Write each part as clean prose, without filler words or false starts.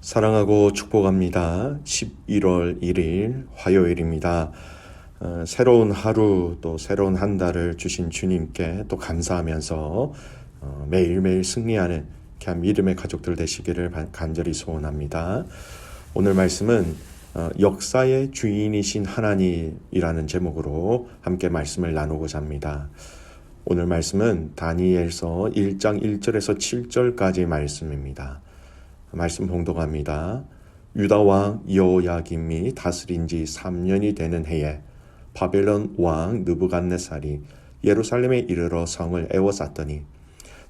사랑하고 축복합니다. 11월 1일 화요일입니다. 새로운 하루 또 새로운 한 달을 주신 주님께 또 감사하면서 매일매일 승리하는 귀한 믿음의 가족들 되시기를 간절히 소원합니다. 오늘 말씀은 역사의 주인이신 하나님이라는 제목으로 함께 말씀을 나누고자 합니다. 오늘 말씀은 다니엘서 1장 1절에서 7절까지 말씀입니다. 말씀 봉독합니다. 유다 왕 여호야김이 다스린 지 3년이 되는 해에 바벨론 왕 느부갓네살이 예루살렘에 이르러 성을 에워쌌더니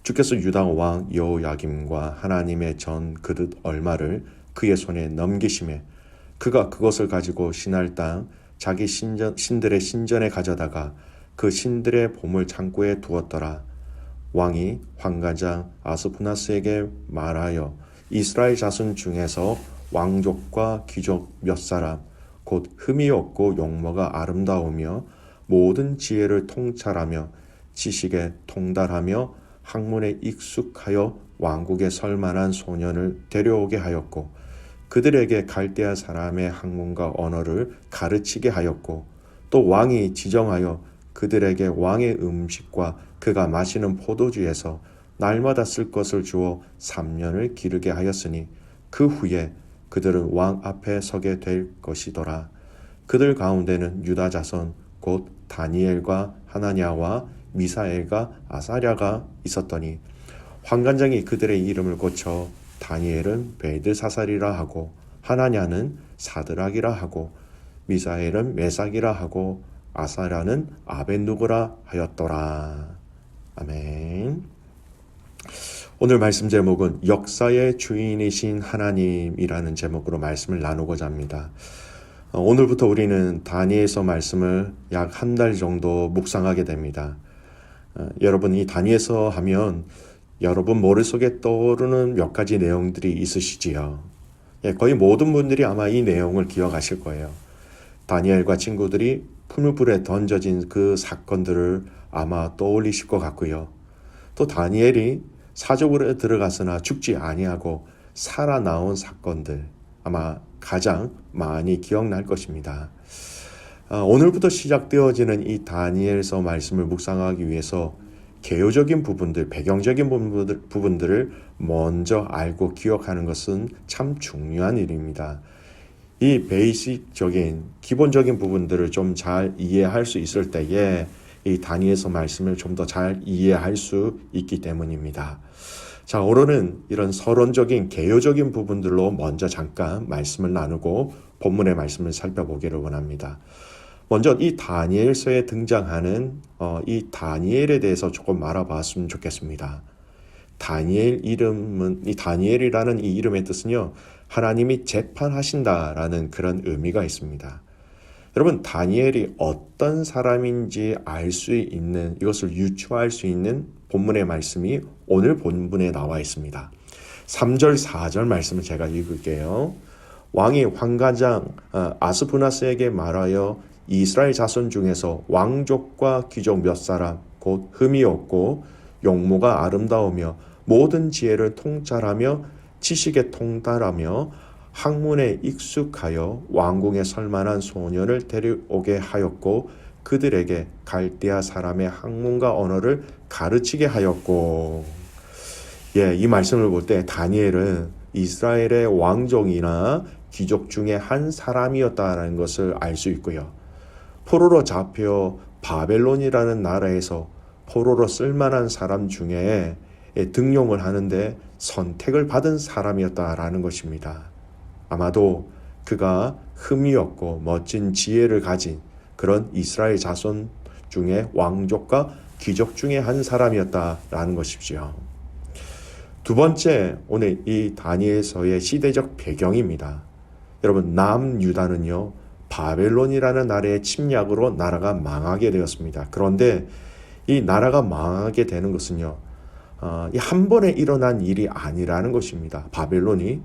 주께서 유다 왕 여호야김과 하나님의 전 그릇 얼마를 그의 손에 넘기심에 그가 그것을 가지고 신할 땅 자기 신들의 신전에 가져다가 그 신들의 보물 창고에 두었더라. 왕이 환관장 아스푸나스에게 말하여 이스라엘 자손 중에서 왕족과 귀족 몇 사람 곧 흠이 없고 용모가 아름다우며 모든 지혜를 통찰하며 지식에 통달하며 학문에 익숙하여 왕국에 설 만한 소년을 데려오게 하였고 그들에게 갈대아 사람의 학문과 언어를 가르치게 하였고 또 왕이 지정하여 그들에게 왕의 음식과 그가 마시는 포도주에서 날마다 쓸 것을 주어 3년을 기르게 하였으니 그 후에 그들은 왕 앞에 서게 될 것이더라. 그들 가운데는 유다 자손 곧 다니엘과 하나냐와 미사엘과 아사랴가 있었더니 환관장이 그들의 이름을 고쳐 다니엘은 벨드사살이라 하고 하나냐는 사드락이라 하고 미사엘은 메삭이라 하고 아사랴는 아벤누고라 하였더라. 아멘. 오늘 말씀 제목은 역사의 주인이신 하나님이라는 제목으로 말씀을 나누고자 합니다. 오늘부터 우리는 다니엘서 말씀을 약 한 달 정도 묵상하게 됩니다. 여러분, 이 다니엘서 하면 여러분 머릿속에 떠오르는 몇 가지 내용들이 있으시지요. 거의 모든 분들이 아마 이 내용을 기억하실 거예요. 다니엘과 친구들이 풀무불에 던져진 그 사건들을 아마 떠올리실 것 같고요. 또 다니엘이 사족으로 들어갔으나 죽지 아니하고 살아나온 사건들 아마 가장 많이 기억날 것입니다. 오늘부터 시작되어지는 이 다니엘서 말씀을 묵상하기 위해서 개요적인 부분들, 배경적인 부분들을 먼저 알고 기억하는 것은 참 중요한 일입니다. 이 베이직적인 기본적인 부분들을 좀 잘 이해할 수 있을 때에 이 다니엘서 말씀을 좀 더 잘 이해할 수 있기 때문입니다. 자, 오늘은 이런 서론적인 개요적인 부분들로 먼저 잠깐 말씀을 나누고 본문의 말씀을 살펴보기를 원합니다. 먼저 이 다니엘서에 등장하는 이 다니엘에 대해서 조금 알아봤으면 좋겠습니다. 이 다니엘이라는 이 이름의 뜻은요, 하나님이 재판하신다라는 그런 의미가 있습니다. 여러분, 다니엘이 어떤 사람인지 알 수 있는, 이것을 유추할 수 있는 본문의 말씀이 오늘 본문에 나와 있습니다. 3절, 4절 말씀을 제가 읽을게요. 왕이 환관장 아스푸나스에게 말하여 이스라엘 자손 중에서 왕족과 귀족 몇 사람 곧 흠이 없고 용모가 아름다우며 모든 지혜를 통찰하며 지식에 통달하며 학문에 익숙하여 왕궁에 설 만한 소년을 데려오게 하였고 그들에게 갈대아 사람의 학문과 언어를 가르치게 하였고. 이 말씀을 볼 때 다니엘은 이스라엘의 왕족이나 귀족 중에 한 사람이었다는 것을 알 수 있고요. 포로로 잡혀 바벨론이라는 나라에서 포로로 쓸만한 사람 중에 등용을 하는데 선택을 받은 사람이었다라는 것입니다. 아마도 그가 흠이 없고 멋진 지혜를 가진 그런 이스라엘 자손 중에 왕족과 귀족 중에 한 사람이었다라는 것이죠. 두 번째, 오늘 이 다니엘서의 시대적 배경입니다. 여러분, 남유다는요, 바벨론이라는 나라의 침략으로 나라가 망하게 되었습니다. 그런데 이 나라가 망하게 되는 것은요, 한 번에 일어난 일이 아니라는 것입니다. 바벨론이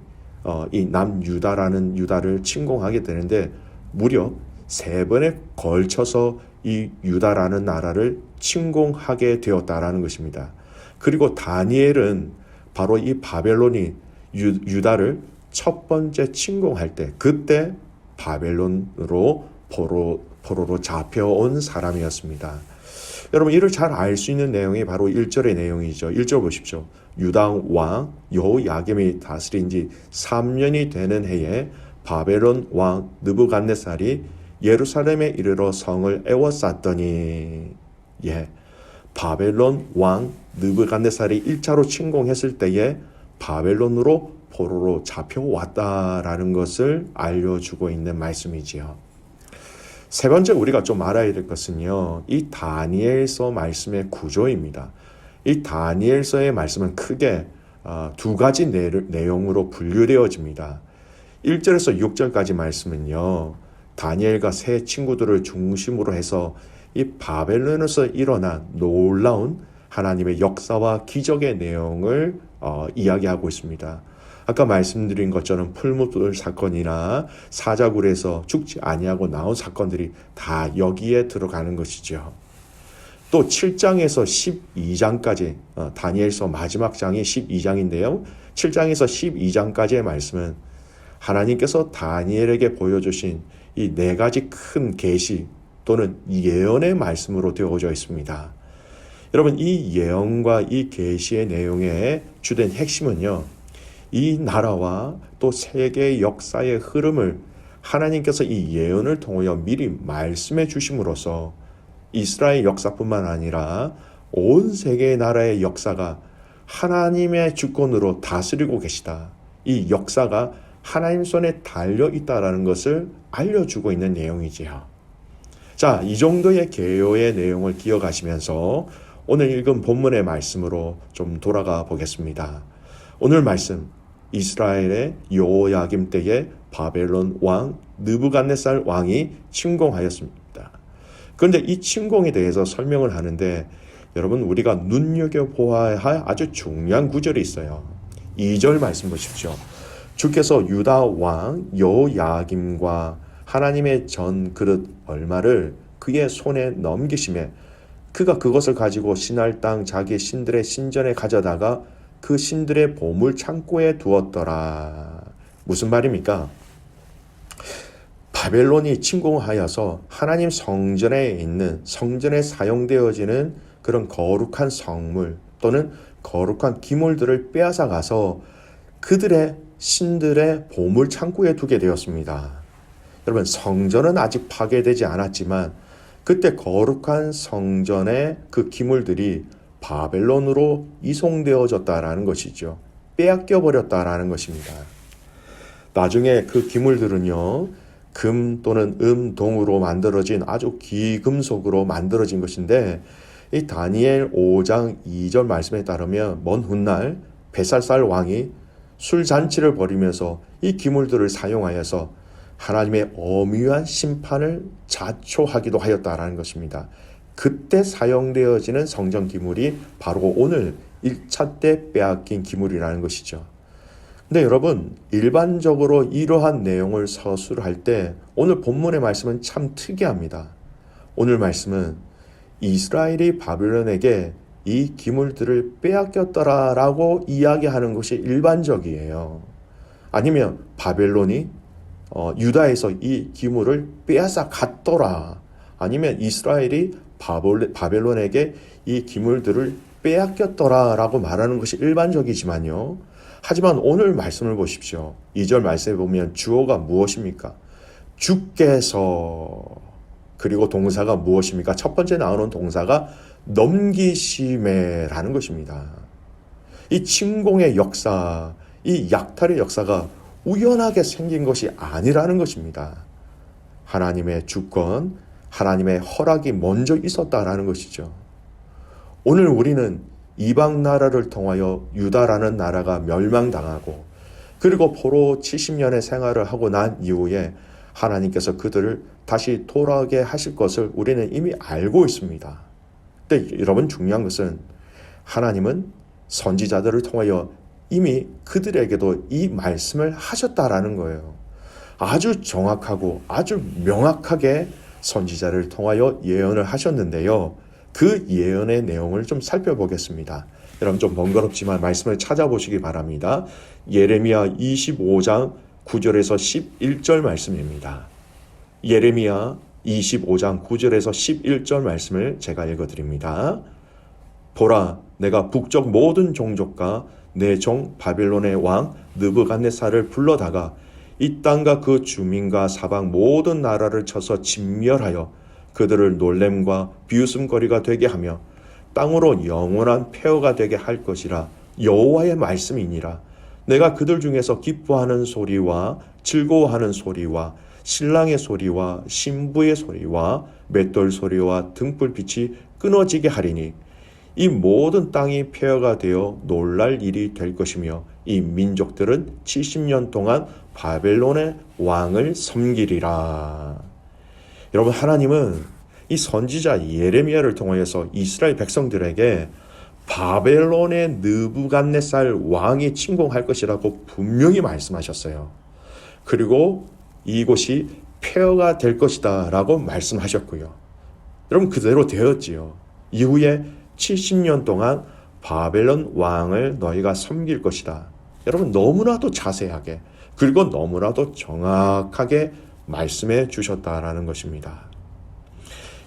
이 남유다라는 유다를 침공하게 되는데 무려 3번에 걸쳐서 이 유다라는 나라를 침공하게 되었다라는 것입니다. 그리고 다니엘은 바로 이 바벨론이 유다를 첫 번째 침공할 때 그때 바벨론으로 포로로 잡혀온 사람이었습니다. 여러분 이를 잘 알 수 있는 내용이 바로 1절의 내용이죠. 1절 보십시오. 유다 왕 여호야김이 다스린 지 3년이 되는 해에 바벨론 왕 느부갓네살이 예루살렘에 이르러 성을 에워쌌더니 바벨론 왕 느부갓네살이 1차로 침공했을 때에 바벨론으로 포로로 잡혀왔다라는 것을 알려주고 있는 말씀이지요. 세 번째 우리가 좀 알아야 될 것은요. 이 다니엘서 말씀의 구조입니다. 이 다니엘서의 말씀은 크게 두 가지 내용으로 분류되어집니다. 1절에서 6절까지 말씀은요. 다니엘과 세 친구들을 중심으로 해서 이 바벨론에서 일어난 놀라운 하나님의 역사와 기적의 내용을 이야기하고 있습니다. 아까 말씀드린 것처럼 풀무불 사건이나 사자굴에서 죽지 아니하고 나온 사건들이 다 여기에 들어가는 것이죠. 또 7장에서 12장까지 다니엘서 마지막 장이 12장인데요. 7장에서 12장까지의 말씀은 하나님께서 다니엘에게 보여주신 이 네 가지 큰 계시 또는 예언의 말씀으로 되어져 있습니다. 여러분 이 예언과 이 계시의 내용의 주된 핵심은요. 이 나라와 또 세계의 역사의 흐름을 하나님께서 이 예언을 통하여 미리 말씀해 주심으로써 이스라엘 역사뿐만 아니라 온 세계의 나라의 역사가 하나님의 주권으로 다스리고 계시다. 이 역사가 하나님 손에 달려 있다라는 것을 알려주고 있는 내용이지요. 자, 이 정도의 개요의 내용을 기억하시면서 오늘 읽은 본문의 말씀으로 좀 돌아가 보겠습니다. 오늘 말씀 이스라엘의 여호야김 때에 바벨론 왕 느부갓네살 왕이 침공하였습니다. 그런데 이 침공에 대해서 설명을 하는데 여러분 우리가 눈여겨보아야 할 아주 중요한 구절이 있어요. 2절 말씀 보십시오. 주께서 유다 왕 여호야김과 하나님의 전 그릇 얼마를 그의 손에 넘기심에 그가 그것을 가지고 신할 땅 자기 신들의 신전에 가져다가 그 신들의 보물 창고에 두었더라. 무슨 말입니까? 바벨론이 침공하여서 하나님 성전에 있는 성전에 사용되어지는 그런 거룩한 성물 또는 거룩한 기물들을 빼앗아 가서 그들의 신들의 보물 창고에 두게 되었습니다. 여러분 성전은 아직 파괴되지 않았지만 그때 거룩한 성전의 그 기물들이 바벨론으로 이송되어졌다라는 것이죠. 빼앗겨 버렸다라는 것입니다. 나중에 그 기물들은요. 금 또는 동으로 만들어진 아주 귀금속으로 만들어진 것인데 이 다니엘 5장 2절 말씀에 따르면 먼 훗날 벳살살 왕이 술잔치를 벌이면서 이 기물들을 사용하여서 하나님의 엄위한 심판을 자초하기도 하였다라는 것입니다. 그때 사용되어지는 성전 기물이 바로 오늘 1차 때 빼앗긴 기물이라는 것이죠. 근데 여러분 일반적으로 이러한 내용을 서술할 때 오늘 본문의 말씀은 참 특이합니다. 오늘 말씀은 이스라엘이 바벨론에게 이 기물들을 빼앗겼더라라고 이야기하는 것이 일반적이에요. 아니면 바벨론이 유다에서 이 기물을 빼앗아 갔더라. 아니면 이스라엘이 바벨론에게 이 기물들을 빼앗겼더라라고 말하는 것이 일반적이지만요. 하지만 오늘 말씀을 보십시오. 2절 말씀에 보면 주어가 무엇입니까? 주께서 그리고 동사가 무엇입니까? 첫 번째 나오는 동사가 넘기심에라는 것입니다. 이 침공의 역사, 이 약탈의 역사가 우연하게 생긴 것이 아니라는 것입니다. 하나님의 주권, 하나님의 허락이 먼저 있었다라는 것이죠. 오늘 우리는 이방 나라를 통하여 유다라는 나라가 멸망당하고 그리고 포로 70년의 생활을 하고 난 이후에 하나님께서 그들을 다시 돌아오게 하실 것을 우리는 이미 알고 있습니다. 근데 여러분 중요한 것은 하나님은 선지자들을 통하여 이미 그들에게도 이 말씀을 하셨다라는 거예요. 아주 정확하고 아주 명확하게 선지자를 통하여 예언을 하셨는데요. 그 예언의 내용을 좀 살펴보겠습니다. 여러분 좀 번거롭지만 말씀을 찾아보시기 바랍니다. 예레미야 25장 9절에서 11절 말씀입니다. 예레미야 25장 9절에서 11절 말씀을 제가 읽어드립니다. 보라, 내가 북쪽 모든 종족과 내 종 바벨론의 왕 느부갓네살을 불러다가 이 땅과 그 주민과 사방 모든 나라를 쳐서 진멸하여 그들을 놀램과 비웃음거리가 되게 하며 땅으로 영원한 폐허가 되게 할 것이라. 여호와의 말씀이니라. 내가 그들 중에서 기뻐하는 소리와 즐거워하는 소리와 신랑의 소리와 신부의 소리와 맷돌 소리와 등불빛이 끊어지게 하리니 이 모든 땅이 폐허가 되어 놀랄 일이 될 것이며 이 민족들은 70년 동안 바벨론의 왕을 섬기리라. 여러분, 하나님은 이 선지자 예레미야를 통해서 이스라엘 백성들에게 바벨론의 느부갓네살 왕이 침공할 것이라고 분명히 말씀하셨어요. 그리고 이곳이 폐허가 될 것이다 라고 말씀하셨고요. 여러분, 그대로 되었지요. 이후에 70년 동안 바벨론 왕을 너희가 섬길 것이다. 여러분, 너무나도 자세하게 그리고 너무나도 정확하게 말씀해 주셨다라는 것입니다.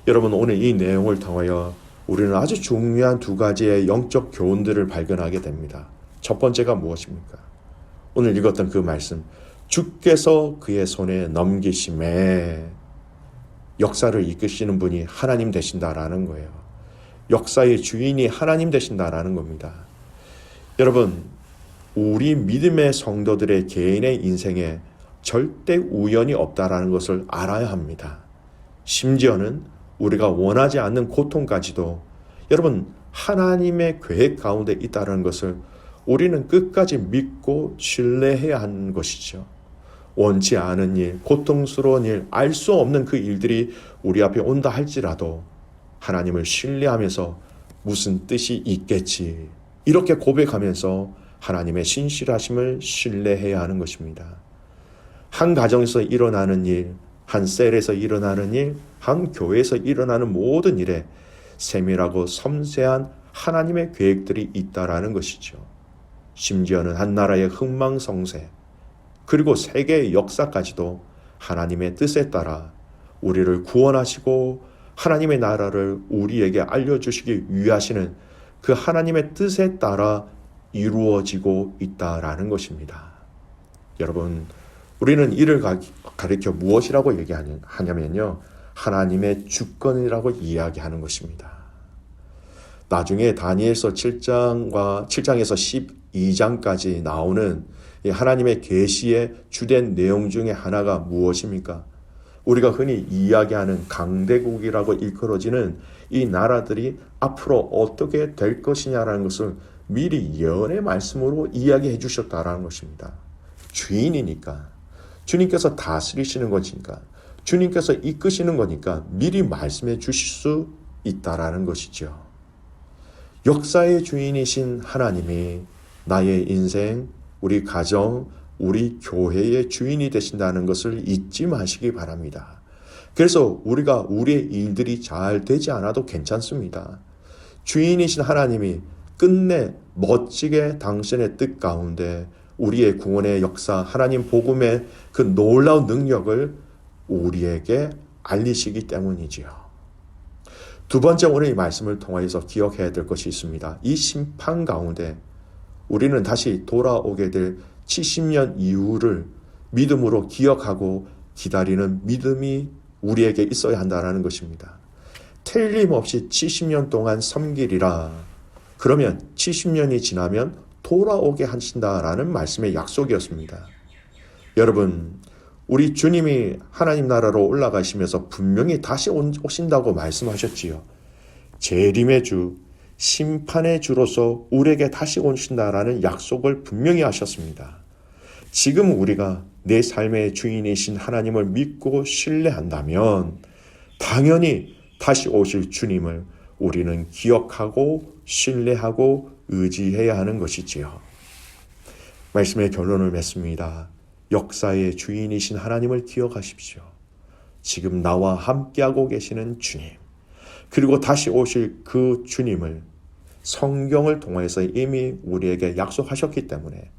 여러분, 오늘 이 내용을 통하여 우리는 아주 중요한 두 가지의 영적 교훈들을 발견하게 됩니다. 첫 번째가 무엇입니까? 오늘 읽었던 그 말씀, 주께서 그의 손에 넘기심에 역사를 이끄시는 분이 하나님 되신다라는 거예요. 역사의 주인이 하나님 되신다라는 겁니다. 여러분, 우리 믿음의 성도들의 개인의 인생에 절대 우연이 없다라는 것을 알아야 합니다. 심지어는 우리가 원하지 않는 고통까지도 여러분, 하나님의 계획 가운데 있다는 것을 우리는 끝까지 믿고 신뢰해야 하는 것이죠. 원치 않은 일, 고통스러운 일, 알 수 없는 그 일들이 우리 앞에 온다 할지라도 하나님을 신뢰하면서 무슨 뜻이 있겠지, 이렇게 고백하면서 하나님의 신실하심을 신뢰해야 하는 것입니다. 한 가정에서 일어나는 일, 한 셀에서 일어나는 일, 한 교회에서 일어나는 모든 일에 세밀하고 섬세한 하나님의 계획들이 있다라는 것이죠. 심지어는 한 나라의 흥망성쇠, 그리고 세계의 역사까지도 하나님의 뜻에 따라 우리를 구원하시고 하나님의 나라를 우리에게 알려주시기 위하시는 그 하나님의 뜻에 따라 이루어지고 있다라는 것입니다. 여러분, 우리는 이를 가리켜 무엇이라고 얘기하냐면요, 하나님의 주권이라고 이야기하는 것입니다. 나중에 다니엘서 7장에서 12장까지 나오는 하나님의 계시의 주된 내용 중에 하나가 무엇입니까? 우리가 흔히 이야기하는 강대국이라고 일컬어지는 이 나라들이 앞으로 어떻게 될 것이냐라는 것을 미리 예언의 말씀으로 이야기해 주셨다라는 것입니다. 주인이니까, 주님께서 다스리시는 것이니까, 주님께서 이끄시는 거니까 미리 말씀해 주실 수 있다라는 것이죠. 역사의 주인이신 하나님이 나의 인생, 우리 가정, 우리 교회의 주인이 되신다는 것을 잊지 마시기 바랍니다. 그래서 우리가 우리의 일들이 잘 되지 않아도 괜찮습니다. 주인이신 하나님이 끝내 멋지게 당신의 뜻 가운데 우리의 구원의 역사, 하나님 복음의 그 놀라운 능력을 우리에게 알리시기 때문이지요. 두 번째, 오늘 이 말씀을 통해서 기억해야 될 것이 있습니다. 이 심판 가운데 우리는 다시 돌아오게 될 70년 이후를 믿음으로 기억하고 기다리는 믿음이 우리에게 있어야 한다는 것입니다. 틀림없이 70년 동안 섬기리라. 그러면 70년이 지나면 돌아오게 하신다라는 말씀의 약속이었습니다. 여러분, 우리 주님이 하나님 나라로 올라가시면서 분명히 다시 오신다고 말씀하셨지요. 재림의 주, 심판의 주로서 우리에게 다시 오신다라는 약속을 분명히 하셨습니다. 지금 우리가 내 삶의 주인이신 하나님을 믿고 신뢰한다면 당연히 다시 오실 주님을 우리는 기억하고 신뢰하고 의지해야 하는 것이지요. 말씀의 결론을 맺습니다. 역사의 주인이신 하나님을 기억하십시오. 지금 나와 함께하고 계시는 주님, 그리고 다시 오실 그 주님을 성경을 통해서 이미 우리에게 약속하셨기 때문에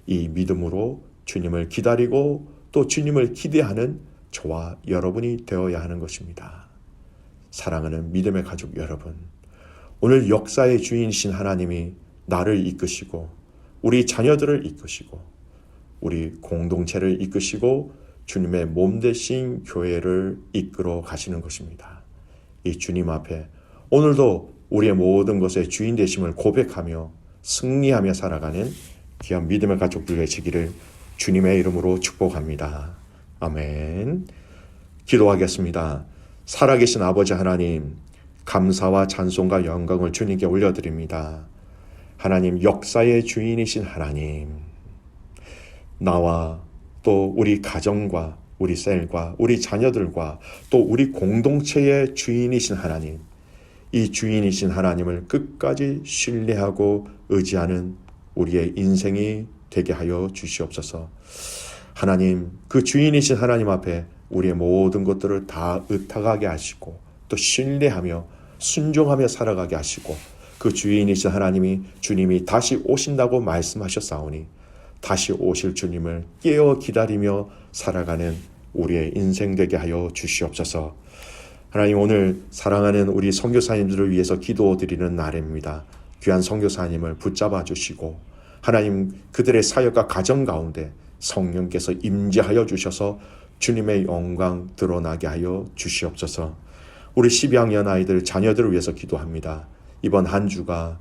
이 믿음으로 주님을 기다리고 또 주님을 기대하는 저와 여러분이 되어야 하는 것입니다. 사랑하는 믿음의 가족 여러분, 오늘 역사의 주인이신 하나님이 나를 이끄시고 우리 자녀들을 이끄시고 우리 공동체를 이끄시고 주님의 몸 되신 교회를 이끌어 가시는 것입니다. 이 주님 앞에 오늘도 우리의 모든 것의 주인 되심을 고백하며 승리하며 살아가는 귀한 믿음의 가족들 되시기를 주님의 이름으로 축복합니다. 아멘. 기도하겠습니다. 살아계신 아버지 하나님, 감사와 찬송과 영광을 주님께 올려드립니다. 하나님, 역사의 주인이신 하나님, 나와 또 우리 가정과 우리 셀과 우리 자녀들과 또 우리 공동체의 주인이신 하나님, 이 주인이신 하나님을 끝까지 신뢰하고 의지하는 우리의 인생이 되게 하여 주시옵소서. 하나님, 그 주인이신 하나님 앞에 우리의 모든 것들을 다 의탁하게 하시고 또 신뢰하며 순종하며 살아가게 하시고, 그 주인이신 주님이 다시 오신다고 말씀하셨사오니 다시 오실 주님을 깨어 기다리며 살아가는 우리의 인생 되게 하여 주시옵소서. 하나님, 오늘 사랑하는 우리 선교사님들을 위해서 기도드리는 날입니다. 귀한 선교사님을 붙잡아 주시고 하나님, 그들의 사역과 가정 가운데 성령께서 임재하여 주셔서 주님의 영광 드러나게 하여 주시옵소서. 우리 12학년 아이들 자녀들을 위해서 기도합니다. 이번 한 주가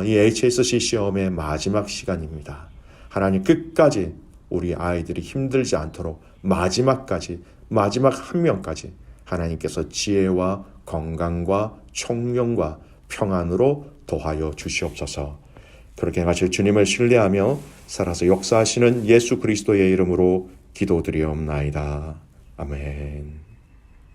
이 HSC 시험의 마지막 시간입니다. 하나님, 끝까지 우리 아이들이 힘들지 않도록 마지막까지, 마지막 한 명까지 하나님께서 지혜와 건강과 총명과 평안으로 도하여 주시옵소서. 그렇게 같이 주님을 신뢰하며 살아서 역사하시는 예수 그리스도의 이름으로 기도드리옵나이다. 아멘.